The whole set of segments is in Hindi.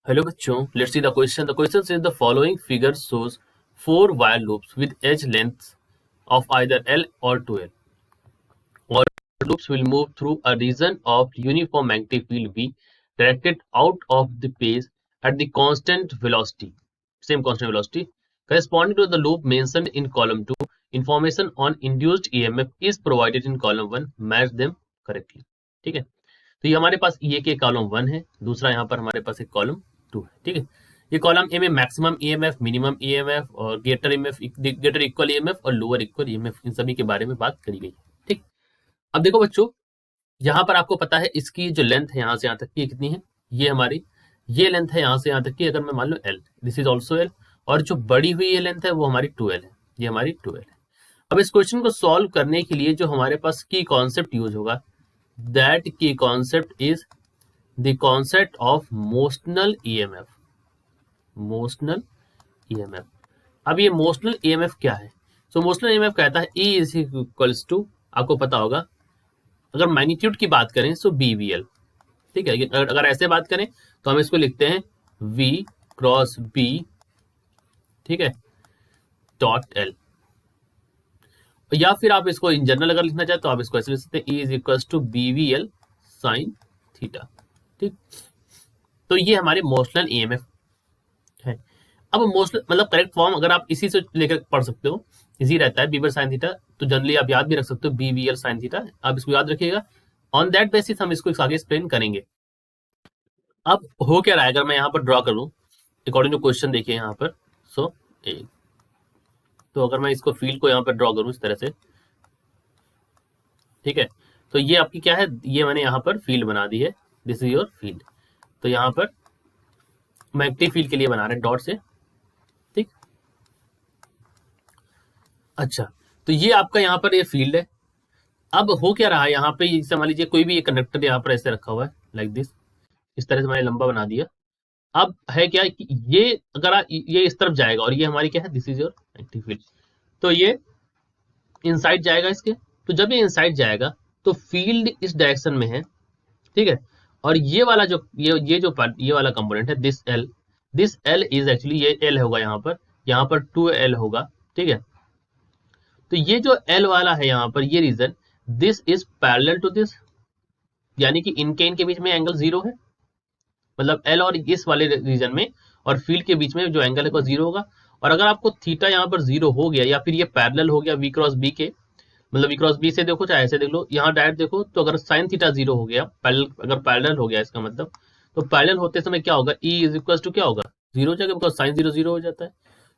Hello बच्चों, let's see the question. The question says the following figure shows four while loops with edge lengths of either L or 2L. Or loops will move through a region of uniform magnetic field V directed out of the page at the constant velocity, same constant velocity, corresponding to the loop mentioned in column 2. Information on induced EMF is provided in column 1. Match them correctly. ठीक है, तो ये हमारे पास ये के कॉलम 1 है, दूसरा यहाँ पर हमारे पास एक कॉलम 2 है। ठीक है, ये कॉलम ए में मैक्सिमम ईएमएफ, मिनिमम ईएमएफ और greater EMF, greater equal EMF और लोअर इक्वल ईएमएफ, इन सभी के बारे में बात करी गई है। ठीक, अब देखो बच्चों, यहाँ पर आपको पता है इसकी जो लेंथ है यहाँ से यहाँ तक की कितनी है, ये हमारी ये लेंथ है यहाँ से यहाँ तक की, अगर मैं मान लो L, this is also L, और जो बड़ी हुई ये लेंथ है वो हमारी 2L है, ये हमारी 2L है। अब इस क्वेश्चन को सॉल्व करने के लिए जो हमारे पास की कॉन्सेप्ट यूज होगा, दैट की concept is the concept of motional EMF. Motional EMF, अब ये मोशनल ईएमएफ क्या है? सो मोशनल ईएमएफ कहता है E इज इक्वल्स टू, आपको पता होगा अगर मैग्नीट्यूड की बात करें सो BVL। ठीक है, अगर ऐसे बात करें तो हम इसको लिखते हैं V क्रॉस B, ठीक है, डॉट L, या फिर आप इसको इन जनरल अगर लिखना चाहे तो आप इसको ऐसे लिख सकते हैं E is equals to BVL sine theta. ठीक, तो ये हमारे मोशनल ईएमएफ है। अब मोशनल मतलब करेक्ट फॉर्म अगर आप इसी से लेकर पढ़ सकते हो, इजी रहता है, बीवर साइन थीटा, तो जनरली आप याद भी रख सकते हो BVL साइन थीटा, आप इसको याद रखिएगा। ऑन दैट बेसिस हम इसको आगे एक्सप्लेन करेंगे। अब हो क्या रहा है अगर मैं यहाँ पर ड्रॉ करूं अकॉर्डिंग टू क्वेश्चन, देखिए यहाँ पर सो तो अगर मैं इसको फील्ड को यहाँ पर ड्रॉ करूं इस तरह से, ठीक है, तो ये आपकी क्या है, ये मैंने यहाँ पर फील्ड बना दी है, दिस इज योर फील्ड। तो यहाँ पर मैग्नेटिक फील्ड के लिए बना रहे हैं डॉट से। ठीक, अच्छा, तो ये आपका यहाँ पर ये फील्ड है। अब हो क्या रहा है यहाँ पे, जैसे मान लीजिए कोई भी एक कंडक्टर यहाँ पर ऐसे रखा हुआ है लाइक दिस, इस तरह से मैंने लंबा बना दिया। अब है क्या कि ये अगर ये इस तरफ जाएगा और ये हमारी क्या है, this is your magnetic field, तो ये इनसाइड जाएगा इसके। तो जब ये इनसाइड जाएगा तो फील्ड इस डायरेक्शन में है, ठीक है, और ये वाला जो ये जो पार्ट, ये वाला कंपोनेंट है दिस एल इज एक्चुअली ये एल होगा, यहाँ पर 2L होगा। ठीक है, तो ये जो एल वाला है यहाँ पर ये region, this is parallel to this, यानी कि इनके बीच में एंगल 0 है, मतलब एल और इस वाले रीजन में और फील्ड के बीच में जो एंगल है वो 0 होगा। और अगर आपको थीटा यहाँ पर 0 हो गया या फिर ये पैरेलल हो गया V क्रॉस B के, मतलब V क्रॉस B से देखो चाहे ऐसे देख लो, यहाँ डायरेक्ट देखो, तो अगर साइन थीटा 0 हो गया, अगर पैरेलल हो गया इसका मतलब, तो पैरेलल होते समय क्या होगा, E इज इक्वल टू क्या होगा, 0 हो जाएगा, बिकॉज साइन 0 0 हो जाता है।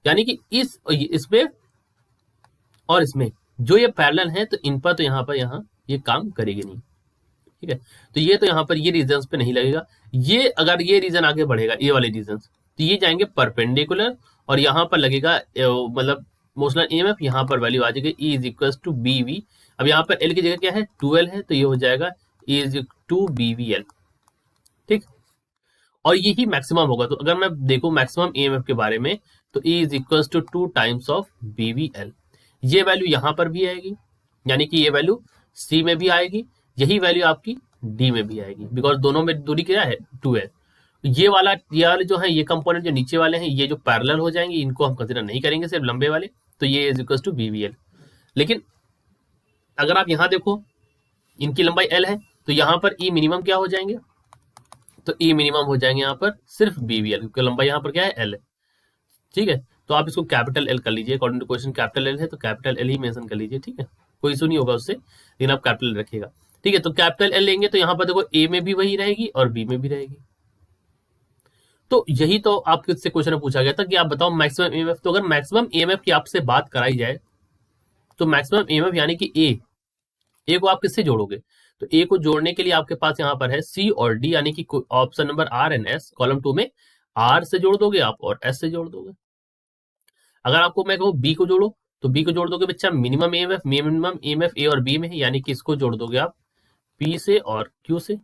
यानी कि इसमें और इसमें जो ये पैरेलल है तो इन पर तो यहाँ ये काम करेगी नहीं। ठीक है, तो ये तो यहाँ पर ये रीजन पे नहीं लगेगा। ये अगर ये रीजन आगे बढ़ेगा, ये वाले रीजन, तो ये जाएंगे परपेंडिकुलर और यहाँ पर लगेगा मतलब मोशनल ईएमएफ, यहाँ पर वैल्यू आ जाएगी E is equal to BV। अब यहाँ पर L की जगह क्या है, 2L है, तो ये हो जाएगा E इज टू BVL। ठीक, और यही मैक्सिमम होगा। तो अगर मैं देखूं मैक्सिमम ईएमएफ के बारे में, तो E is equal to 2 times of BVL। ये वैल्यू यहाँ पर भी आएगी, यानी कि ये वैल्यू C में भी आएगी, यही वैल्यू आपकी D में भी आएगी, बिकॉज दोनों में दूरी क्या है, 2L। ये वाला जो है, ये कंपोनेंट जो नीचे वाले हैं, ये जो पैरेलल हो जाएंगे, इनको हम कंसिडर नहीं करेंगे, सिर्फ लंबे वाले, तो ये इज इक्वल टू BVL। लेकिन अगर आप यहाँ देखो, इनकी लंबाई L है, तो यहाँ पर E मिनिमम क्या हो जाएंगे, तो E मिनिमम हो जाएंगे यहाँ पर सिर्फ BVL, क्योंकि लंबाई यहाँ पर क्या है, L है। ठीक है, तो आप इसको कैपिटल L कर लीजिए, according to question capital L है तो कैपिटल L ही मेंशन कर लीजिए। ठीक है, कोई इशू नहीं होगा उससे, लेकिन आप कैपिटल रखिएगा। ठीक है, तो कैपिटल L लेंगे तो यहाँ पर देखो A में भी वही रहेगी और B में भी रहेगी। तो यही तो आपके से क्वेश्चन पूछा गया था कि आप बताओ मैक्सिमम ईएमएफ। तो अगर मैक्सिमम ईएमएफ की आपसे बात कराई जाए तो मैक्सिमम ईएमएफ यानी कि ए को आप किससे जोड़ोगे, तो ए को जोड़ने के लिए आपके पास यहाँ पर है C और D, यानी कि option number R and S, column 2 में R से जोड़ दोगे आप और S से जोड़ दोगे। अगर आपको मैं कहूँ B को जोड़ो, तो B को जोड़ दोगे बच्चा मिनिमम ईएमएफ A और B में है, यानी कि इसको जोड़ दोगे आप P से और Q से।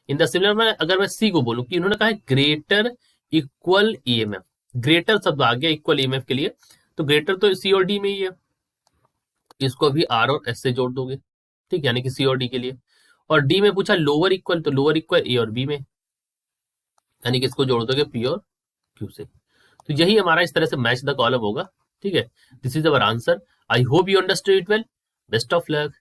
इन द सिमिलर में अगर मैं C को बोलूं कि इन्होंने कहा है ग्रेटर इक्वल ईएमएफ, ग्रेटर शब्द आ गया इक्वल ईएमएफ के लिए, तो ग्रेटर तो C और D में ही है, इसको भी R और S से जोड़ दोगे। ठीक, यानी कि C और D के लिए। और D में पूछा लोअर इक्वल, तो लोअर इक्वल A और B में। यानी कि इसको जोड़ दोगे पी और क्यू से। तो यही हमारा इस तरह से मैच द कॉलम होगा। ठीक है, this is our answer. I hope you understood it well. Best of luck.